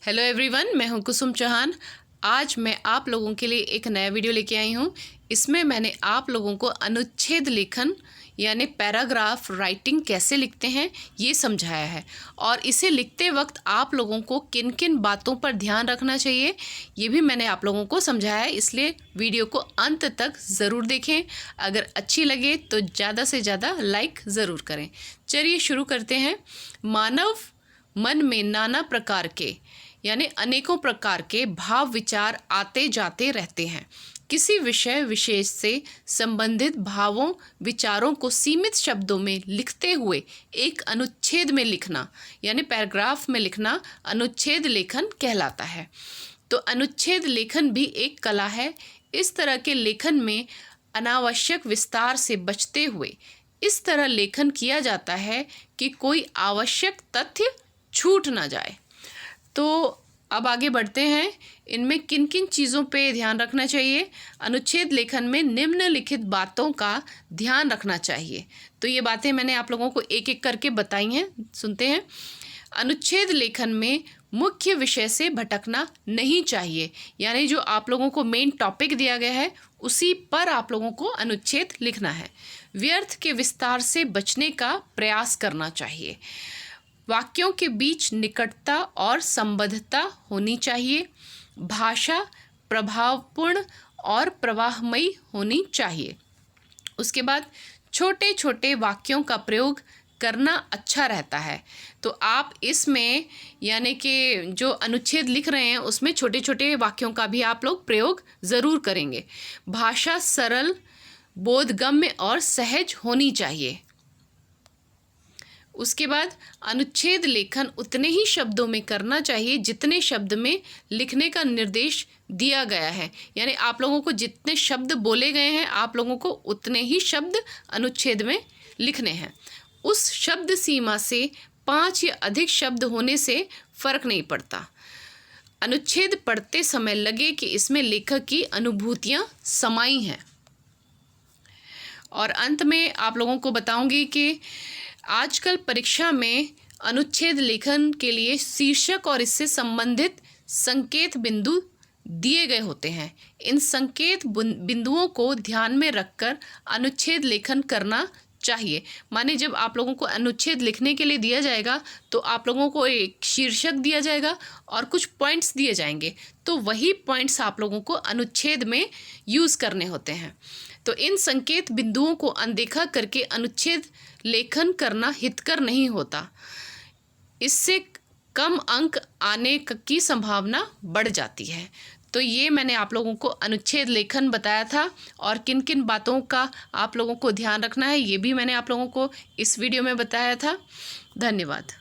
Hello everyone, मैं हूं कुसुम चौहान। आज मैं आप लोगों के लिए एक नया वीडियो लेके आई हूं। इसमें मैंने आप लोगों को अनुच्छेद लेखन यानी पैराग्राफ राइटिंग कैसे लिखते हैं ये समझाया है, और इसे लिखते वक्त आप लोगों को किन किन बातों पर ध्यान रखना चाहिए ये भी मैंने आप लोगों को समझाया है। इसलिए वीडियो को अंत तक ज़रूर देखें। अगर अच्छी लगे तो ज़्यादा से ज़्यादा लाइक ज़रूर करें। चलिए शुरू करते हैं। मानव मन में नाना प्रकार के यानी अनेकों प्रकार के भाव विचार आते जाते रहते हैं। किसी विषय विशेष से संबंधित भावों विचारों को सीमित शब्दों में लिखते हुए एक अनुच्छेद में लिखना यानी पैराग्राफ में लिखना अनुच्छेद लेखन कहलाता है। तो अनुच्छेद लेखन भी एक कला है। इस तरह के लेखन में अनावश्यक विस्तार से बचते हुए इस तरह लेखन किया जाता है कि कोई आवश्यक तथ्य छूट ना जाए। तो अब आगे बढ़ते हैं। इनमें किन किन चीज़ों पे ध्यान रखना चाहिए। अनुच्छेद लेखन में निम्नलिखित बातों का ध्यान रखना चाहिए। तो ये बातें मैंने आप लोगों को एक एक करके बताई हैं, सुनते हैं। अनुच्छेद लेखन में मुख्य विषय से भटकना नहीं चाहिए, यानी जो आप लोगों को मेन टॉपिक दिया गया है उसी पर आप लोगों को अनुच्छेद लिखना है। व्यर्थ के विस्तार से बचने का प्रयास करना चाहिए। वाक्यों के बीच निकटता और संबद्धता होनी चाहिए। भाषा प्रभावपूर्ण और प्रवाहमयी होनी चाहिए। उसके बाद छोटे छोटे वाक्यों का प्रयोग करना अच्छा रहता है। तो आप इसमें यानी कि जो अनुच्छेद लिख रहे हैं उसमें छोटे छोटे वाक्यों का भी आप लोग प्रयोग ज़रूर करेंगे। भाषा सरल, बोधगम्य और सहज होनी चाहिए। उसके बाद अनुच्छेद लेखन उतने ही शब्दों में करना चाहिए जितने शब्द में लिखने का निर्देश दिया गया है। यानी आप लोगों को जितने शब्द बोले गए हैं आप लोगों को उतने ही शब्द अनुच्छेद में लिखने हैं। उस शब्द सीमा से 5 या अधिक शब्द होने से फ़र्क नहीं पड़ता। अनुच्छेद पढ़ते समय लगे कि इसमें लेखक की अनुभूतियाँ समाई हैं। और अंत में आप लोगों को बताऊंगी कि आजकल परीक्षा में अनुच्छेद लेखन के लिए शीर्षक और इससे संबंधित संकेत बिंदु दिए गए होते हैं। इन संकेत बिंदुओं को ध्यान में रखकर अनुच्छेद लेखन करना चाहिए। माने जब आप लोगों को अनुच्छेद लिखने के लिए दिया जाएगा तो आप लोगों को एक शीर्षक दिया जाएगा और कुछ पॉइंट्स दिए जाएंगे, तो वही पॉइंट्स आप लोगों को अनुच्छेद में यूज़ करने होते हैं। तो इन संकेत बिंदुओं को अनदेखा करके अनुच्छेद लेखन करना हितकर नहीं होता। इससे कम अंक आने की संभावना बढ़ जाती है। तो ये मैंने आप लोगों को अनुच्छेद लेखन बताया था, और किन किन बातों का आप लोगों को ध्यान रखना है ये भी मैंने आप लोगों को इस वीडियो में बताया था। धन्यवाद।